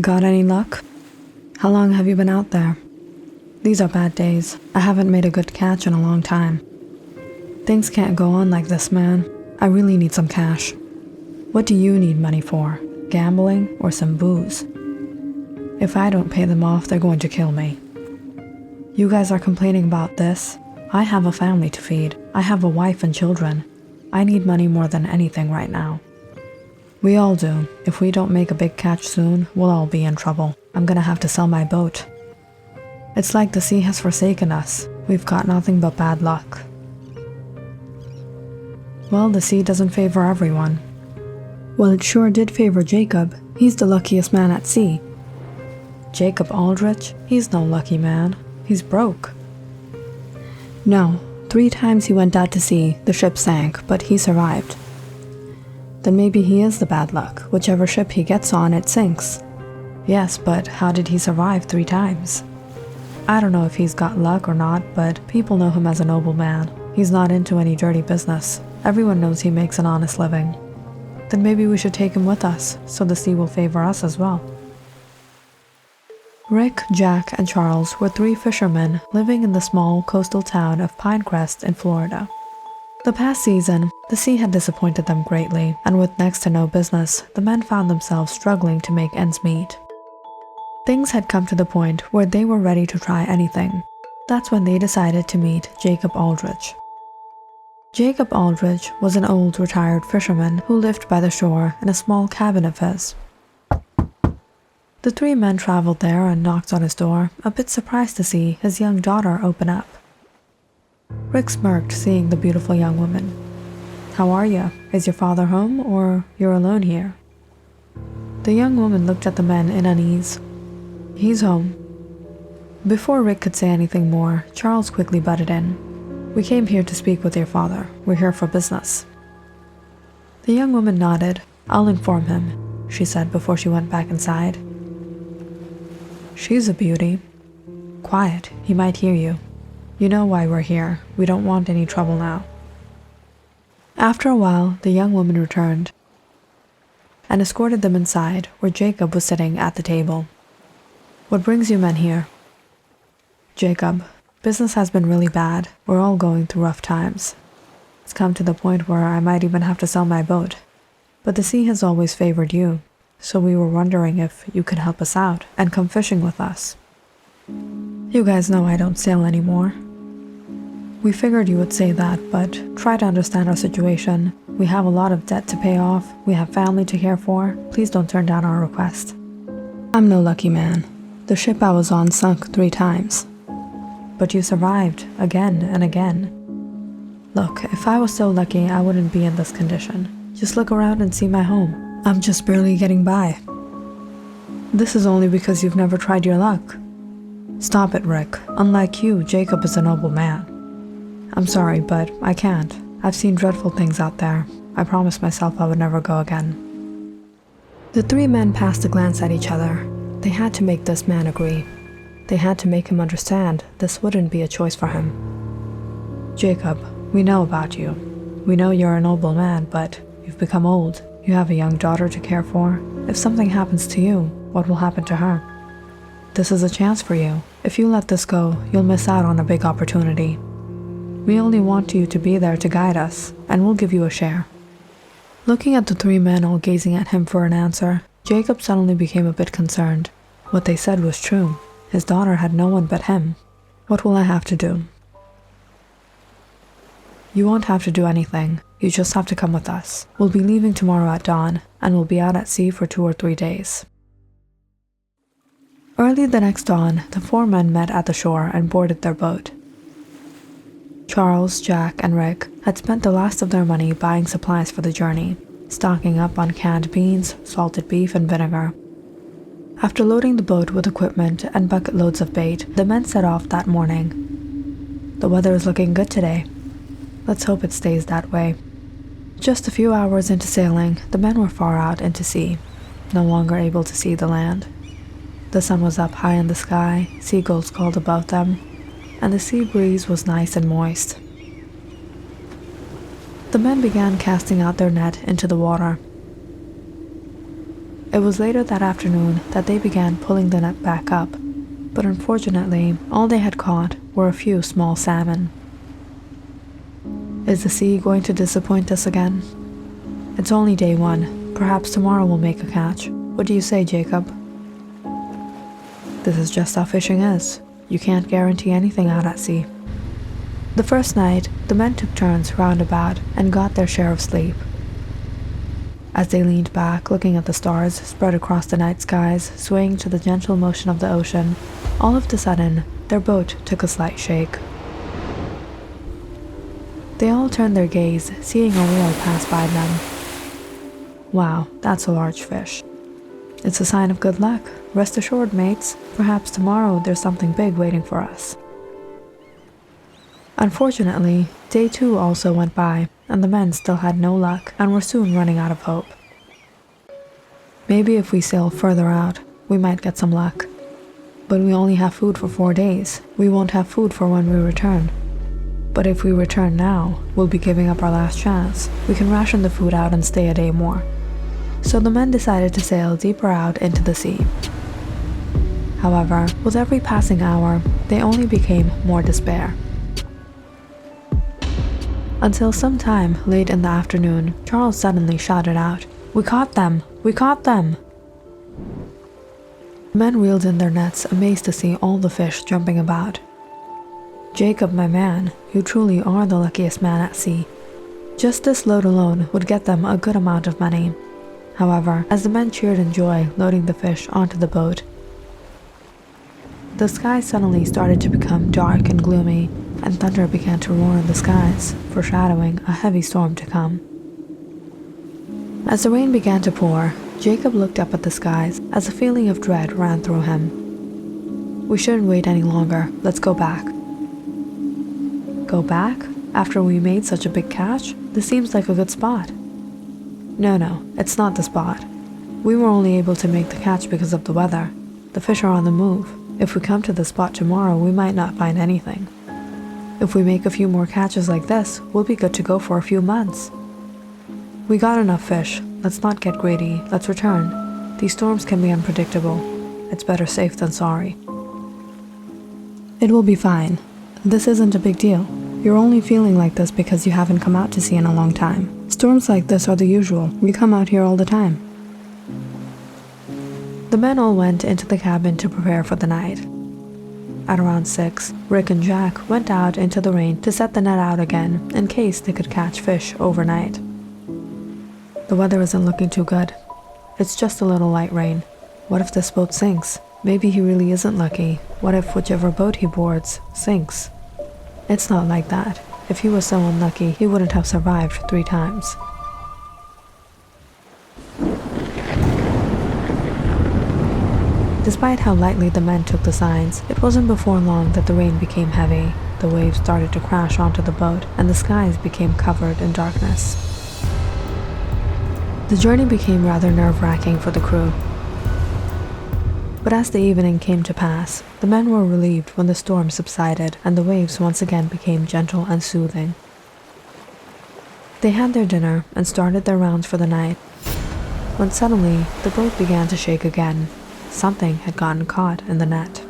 Got any luck? How long have you been out there? These are bad days. I haven't made a good catch in a long time. Things can't go on like this, man. I really need some cash. What do you need money for? Gambling or some booze? If I don't pay them off, they're going to kill me. You guys are complaining about this? I have a family to feed. I have a wife and children. I need money more than anything right now. We all do. If we don't make a big catch soon, we'll all be in trouble. I'm gonna have to sell my boat. It's like the sea has forsaken us. We've got nothing but bad luck. Well, the sea doesn't favor everyone. Well, it sure did favor Jacob. He's the luckiest man at sea. Jacob Aldrich? He's no lucky man. He's broke. No, 3 times he went out to sea, the ship sank, but he survived. Then maybe he is the bad luck. Whichever ship he gets on, it sinks. Yes, but how did he survive 3 times? I don't know if he's got luck or not, but people know him as a noble man. He's not into any dirty business. Everyone knows he makes an honest living. Then maybe we should take him with us, so the sea will favor us as well. Rick, Jack, and Charles were 3 fishermen living in the small coastal town of Pinecrest in Florida. The past season, the sea had disappointed them greatly, and with next to no business, the men found themselves struggling to make ends meet. Things had come to the point where they were ready to try anything. That's when they decided to meet Jacob Aldrich. Jacob Aldrich was an old retired fisherman who lived by the shore in a small cabin of his. The 3 men traveled there and knocked on his door, a bit surprised to see his young daughter open up. Rick smirked, seeing the beautiful young woman. "How are you? Is your father home, or you're alone here?" The young woman looked at the men in unease. "He's home." Before Rick could say anything more, Charles quickly butted in. "We came here to speak with your father. We're here for business." The young woman nodded. "I'll inform him," she said before she went back inside. "She's a beauty." "Quiet, he might hear you. You know why we're here. We don't want any trouble now." After a while, the young woman returned and escorted them inside, where Jacob was sitting at the table. "What brings you men here?" "Jacob, business has been really bad. We're all going through rough times. It's come to the point where I might even have to sell my boat. But the sea has always favored you, so we were wondering if you could help us out and come fishing with us. You guys know I don't sail anymore." "We figured you would say that, but try to understand our situation. We have a lot of debt to pay off. We have family to care for. Please don't turn down our request." "I'm no lucky man. The ship I was on sunk 3 times. But you survived, again and again. Look, if I was so lucky, I wouldn't be in this condition. Just look around and see my home. I'm just barely getting by." "This is only because you've never tried your luck." "Stop it, Rick. Unlike you, Jacob is a noble man." "I'm sorry, but I can't. I've seen dreadful things out there. I promised myself I would never go again." The 3 men passed a glance at each other. They had to make this man agree. They had to make him understand this wouldn't be a choice for him. "Jacob, we know about you. We know you're a noble man, but you've become old. You have a young daughter to care for. If something happens to you, what will happen to her? This is a chance for you. If you let this go, you'll miss out on a big opportunity. We only want you to be there to guide us, and we'll give you a share." Looking at the 3 men all gazing at him for an answer, Jacob suddenly became a bit concerned. What they said was true. His daughter had no one but him. "What will I have to do?" "You won't have to do anything. You just have to come with us. We'll be leaving tomorrow at dawn, and we'll be out at sea for 2 or 3 days." Early the next dawn, the 4 men met at the shore and boarded their boat. Charles, Jack, and Rick had spent the last of their money buying supplies for the journey, stocking up on canned beans, salted beef, and vinegar. After loading the boat with equipment and bucket loads of bait, the men set off that morning. "The weather is looking good today. Let's hope it stays that way." Just a few hours into sailing, the men were far out into sea, no longer able to see the land. The sun was up high in the sky, seagulls called above them, and the sea breeze was nice and moist. The men began casting out their net into the water. It was later that afternoon that they began pulling the net back up, but unfortunately, all they had caught were a few small salmon. Is the sea going to disappoint us again? It's only day 1. Perhaps tomorrow we'll make a catch. What do you say, Jacob? This is just how fishing is. You can't guarantee anything out at sea. The first night, the men took turns round about and got their share of sleep. As they leaned back, looking at the stars spread across the night skies, swaying to the gentle motion of the ocean, all of a sudden, their boat took a slight shake. They all turned their gaze, seeing a whale pass by them. Wow, that's a large fish. It's a sign of good luck. Rest assured, mates. Perhaps tomorrow there's something big waiting for us. Unfortunately, day 2 also went by, and the men still had no luck and were soon running out of hope. Maybe if we sail further out, we might get some luck. But we only have food for 4 days. We won't have food for when we return. But if we return now, we'll be giving up our last chance. We can ration the food out and stay a day more. So the men decided to sail deeper out into the sea. However, with every passing hour, they only became more despair. Until sometime late in the afternoon, Charles suddenly shouted out, "We caught them! We caught them!" The men reeled in their nets, amazed to see all the fish jumping about. Jacob, my man, you truly are the luckiest man at sea. Just this load alone would get them a good amount of money. However, as the men cheered in joy, loading the fish onto the boat, the sky suddenly started to become dark and gloomy, and thunder began to roar in the skies, foreshadowing a heavy storm to come. As the rain began to pour, Jacob looked up at the skies as a feeling of dread ran through him. We shouldn't wait any longer. Let's go back. Go back? After we made such a big catch? This seems like a good spot. No, it's not the spot. We were only able to make the catch because of the weather. The fish are on the move. If we come to the spot tomorrow, we might not find anything. If we make a few more catches like this, we'll be good to go for a few months. We got enough fish. Let's not get greedy. Let's return. These storms can be unpredictable. It's better safe than sorry. It will be fine. This isn't a big deal. You're only feeling like this because you haven't come out to sea in a long time. Storms like this are the usual. We come out here all the time. The men all went into the cabin to prepare for the night. At around 6, Rick and Jack went out into the rain to set the net out again in case they could catch fish overnight. The weather isn't looking too good. It's just a little light rain. What if this boat sinks? Maybe he really isn't lucky. What if whichever boat he boards sinks? It's not like that. If he was so unlucky, he wouldn't have survived 3 times. Despite how lightly the men took the signs, it wasn't before long that the rain became heavy. The waves started to crash onto the boat, and the skies became covered in darkness. The journey became rather nerve-wracking for the crew. But as the evening came to pass, the men were relieved when the storm subsided and the waves once again became gentle and soothing. They had their dinner and started their rounds for the night, when suddenly the boat began to shake again. Something had gotten caught in the net.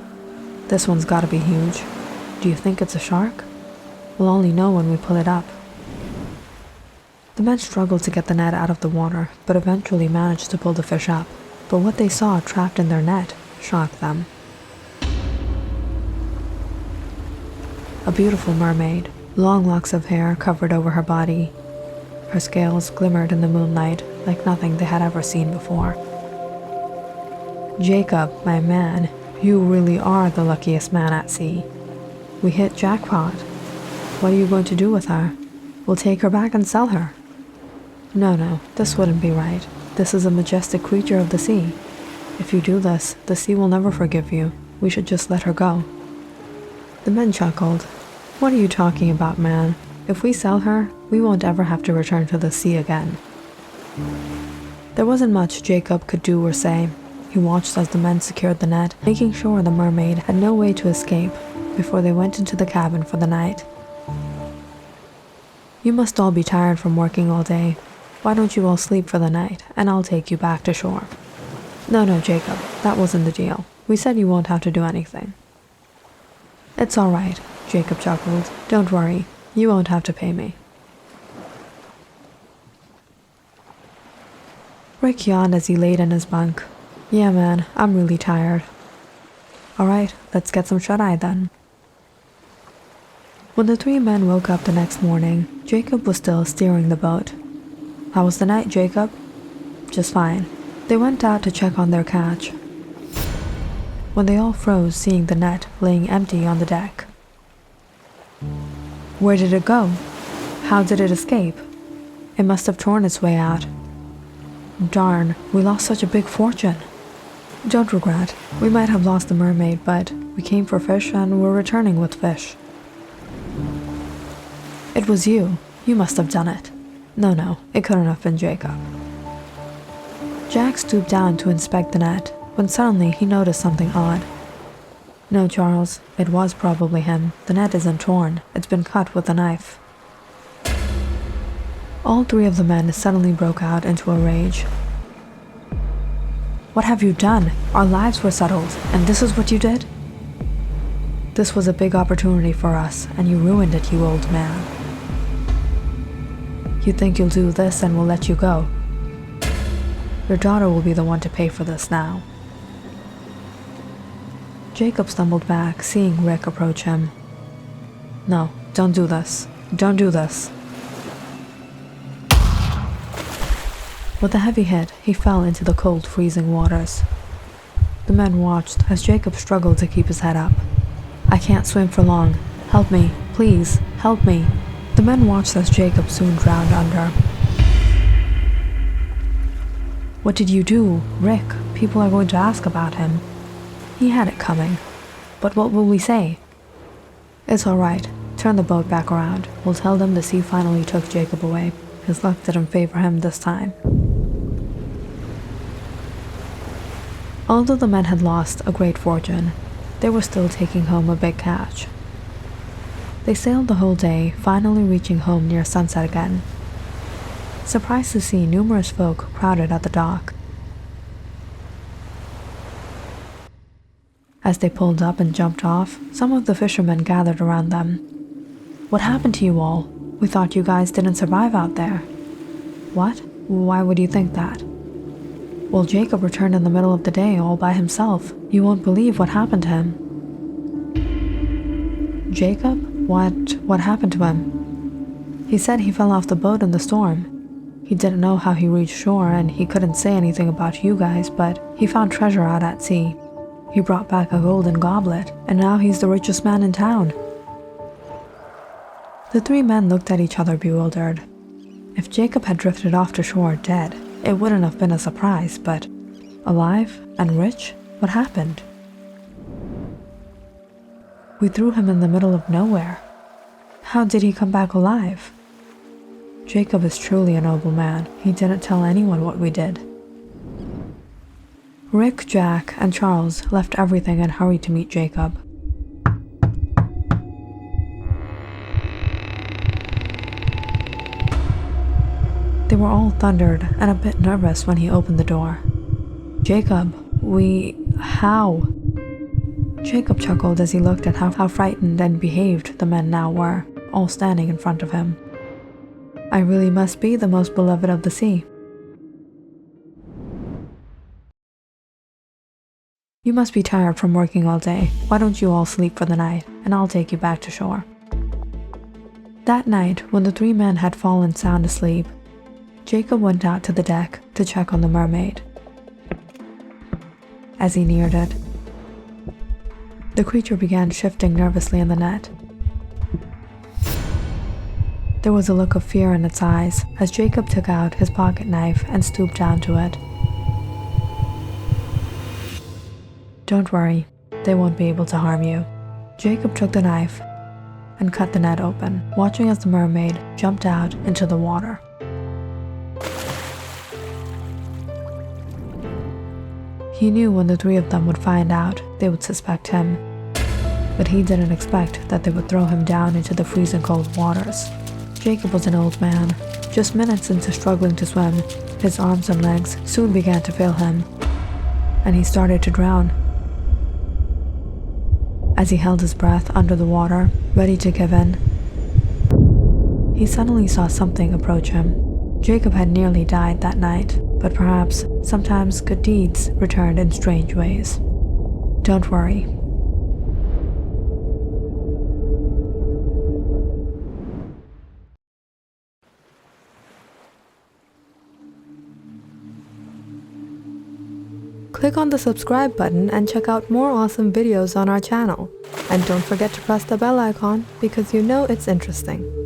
This one's gotta be huge. Do you think it's a shark? We'll only know when we pull it up. The men struggled to get the net out of the water, but eventually managed to pull the fish up. But what they saw trapped in their net shocked them. A beautiful mermaid, long locks of hair covered over her body. Her scales glimmered in the moonlight like nothing they had ever seen before. Jacob, my man, you really are the luckiest man at sea. We hit jackpot. What are you going to do with her? We'll take her back and sell her. No, this wouldn't be right. This is a majestic creature of the sea. If you do this, the sea will never forgive you. We should just let her go. The men chuckled. What are you talking about, man? If we sell her, we won't ever have to return to the sea again. There wasn't much Jacob could do or say. He watched as the men secured the net, making sure the mermaid had no way to escape before they went into the cabin for the night. You must all be tired from working all day. Why don't you all sleep for the night, and I'll take you back to shore. No, Jacob, that wasn't the deal. We said you won't have to do anything. It's all right, Jacob chuckled. Don't worry, you won't have to pay me. Rick yawned as he laid in his bunk. Yeah, man, I'm really tired. All right, let's get some shut-eye then. When the three men woke up the next morning, Jacob was still steering the boat. How was the night, Jacob? Just fine. They went out to check on their catch, when they all froze seeing the net laying empty on the deck. Where did it go? How did it escape? It must have torn its way out. Darn, we lost such a big fortune. Don't regret. We might have lost the mermaid, but we came for fish and we're returning with fish. It was you. You must have done it. No, it couldn't have been Jacob. Jack stooped down to inspect the net, when suddenly he noticed something odd. No, Charles, it was probably him. The net isn't torn. It's been cut with a knife. All three of the men suddenly broke out into a rage. What have you done? Our lives were settled, and this is what you did? This was a big opportunity for us, and you ruined it, you old man. You think you'll do this and we'll let you go? Your daughter will be the one to pay for this now. Jacob stumbled back, seeing Rick approach him. No, don't do this. Don't do this. With a heavy hit, he fell into the cold, freezing waters. The men watched as Jacob struggled to keep his head up. I can't swim for long. Help me, please, help me. The men watched as Jacob soon drowned under. What did you do, Rick? People are going to ask about him. He had it coming. But what will we say? It's all right. Turn the boat back around. We'll tell them the sea finally took Jacob away. His luck didn't favor him this time. Although the men had lost a great fortune, they were still taking home a big catch. They sailed the whole day, finally reaching home near sunset again. Surprised to see numerous folk crowded at the dock. As they pulled up and jumped off, some of the fishermen gathered around them. What happened to you all? We thought you guys didn't survive out there. What? Why would you think that? Well, Jacob returned in the middle of the day all by himself. You won't believe what happened to him. Jacob? What happened to him? He said he fell off the boat in the storm. He didn't know how he reached shore and he couldn't say anything about you guys, but he found treasure out at sea. He brought back a golden goblet, and now he's the richest man in town. The three men looked at each other bewildered. If Jacob had drifted off to shore dead, it wouldn't have been a surprise, but alive and rich? What happened? We threw him in the middle of nowhere. How did he come back alive? Jacob is truly a noble man. He didn't tell anyone what we did. Rick, Jack, and Charles left everything and hurried to meet Jacob. They were all thundered and a bit nervous when he opened the door. Jacob, how? Jacob chuckled as he looked at how frightened and behaved the men now were, all standing in front of him. I really must be the most beloved of the sea. You must be tired from working all day. Why don't you all sleep for the night, and I'll take you back to shore. That night, when the three men had fallen sound asleep, Jacob went out to the deck to check on the mermaid. As he neared it, the creature began shifting nervously in the net. There was a look of fear in its eyes as Jacob took out his pocket knife and stooped down to it. Don't worry, they won't be able to harm you. Jacob took the knife and cut the net open, watching as the mermaid jumped out into the water. He knew when the three of them would find out, they would suspect him, but he didn't expect that they would throw him down into the freezing cold waters. Jacob was an old man. Just minutes into struggling to swim, his arms and legs soon began to fail him. and he started to drown. As he held his breath under the water, ready to give in, he suddenly saw something approach him. Jacob had nearly died that night, but perhaps sometimes good deeds returned in strange ways. Don't worry. Click on the subscribe button and check out more awesome videos on our channel. And don't forget to press the bell icon because you know it's interesting.